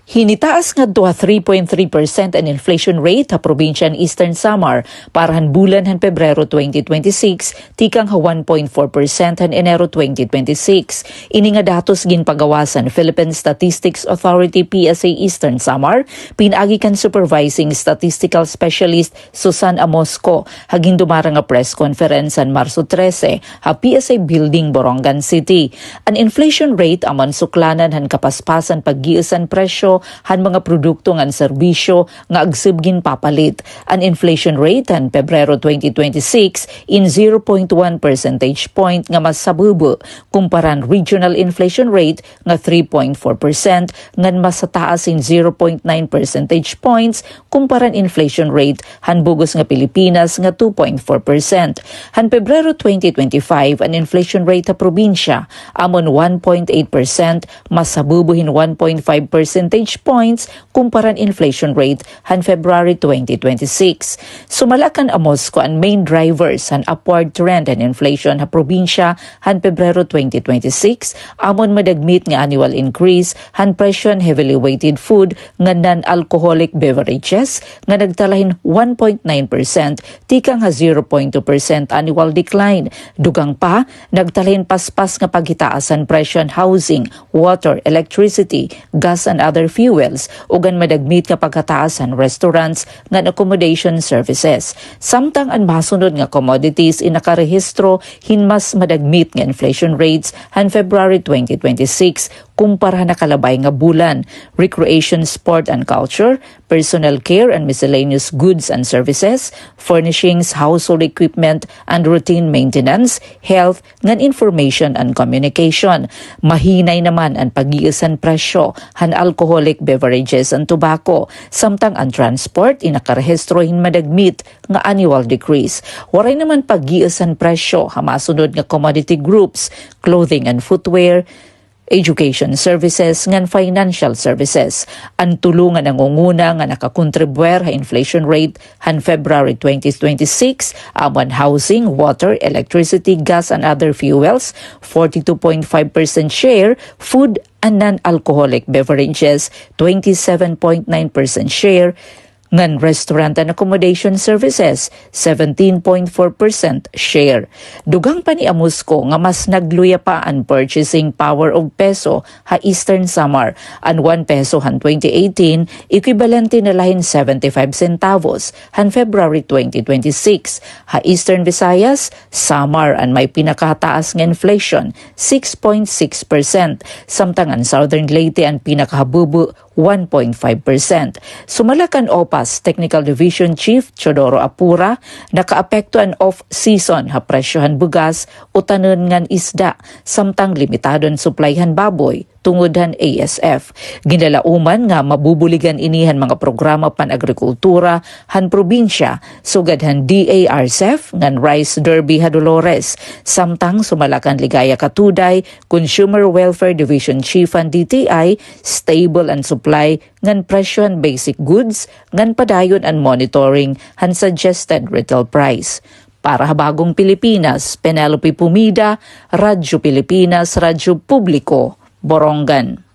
Hinitaas nga 3.3% ang inflation rate sa probinsya ng Eastern Samar para han bulan han Pebrero 2026 tikang 1.4% han Enero 2026. Ini nga datos ginpagawasan Philippine Statistics Authority PSA Eastern Samar pinagi kan Supervising Statistical Specialist Susan Amosco haging dumara nga press conference san Marso 13 ha PSA Building Borongan City. An inflation rate aman suklanan han kapaspasan paggiisan presyo han mga produkto ngan serbisyo nga agsibgin papalit. An inflation rate han Pebrero 2026 in 0.1 percentage point nga mas sabubo kumparan regional inflation rate nga 3.4% ngan mas taas in 0.9 percentage points kumparan inflation rate han bugos nga Pilipinas nga 2.4%. Han Pebrero 2025 an inflation rate sa probinsya amon 1.8% mas sabubuhin 1.5 percentage points kumparan inflation rate han February 2026. Sumalakan Amosco ang main drivers han upward trend han inflation ha probinsya han Pebrero 2026 amon madagmit nga annual increase han presyo han heavily weighted food nga non-alcoholic beverages nga nagtalahin 1.9% tikang ha 0.2% annual decline. Dugang pa nagtalahin paspas nga paghitaasan presyo han housing, water, electricity, gas and other fuels ugan madagmit nga pagkataasan restaurants nga accommodation services. Samtang ang masunod nga commodities inakarehistro hinmas madagmit nga inflation rates han February 2026 kumpara na kalabay nga bulan. Recreation, sport and culture, personal care and miscellaneous goods and services, furnishings, household equipment and routine maintenance, health, ngan information and communication. Mahinay naman ang pag-iisan presyo han alcoholic beverages and tobacco, samtang ang transport inakarehistro hin madagmit nga annual decrease. Waray naman pag-iisan presyo ha masunod nga commodity groups, clothing and footwear, education services ngan financial services. Ang tulungan ng unguna nga nakakontribuer ha inflation rate han February 2026 amon housing, water, electricity, gas and other fuels 42.5% share, food and non-alcoholic beverages 27.9% share, ngan restaurant and accommodation services 17.4% share. Dugang pa ni Amosco nga mas nagluya pa ang purchasing power of peso ha Eastern Samar. An 1 peso han 2018 equivalente na lahin 75 centavos han February 2026. Ha Eastern Visayas, Samar ang may pinakataas nga inflation 6.6%, samtang ang Southern Leyte ang pinakahabubo 1.5%. Sumalakan OPAS Technical Division Chief Chodoro Apura, nakaapektuan off-season ha presyohan bugas o tanon ngan isda, samtang limitadon supplyhan baboy tungod han ASF. Ginalauman nga mabubuligan inihan mga programa pan-agrikultura han probinsya, sugad han DARCEF ngan Rice Derby ha Dolores, samtang sumalakan Ligaya Katuday, Consumer Welfare Division Chief han DTI, stable and supply ngan presyo han basic goods, ngan padayon and monitoring han suggested retail price. Para Habagong Pilipinas, Penelope Pumida, Radyo Pilipinas, Radyo Publiko, Borongan.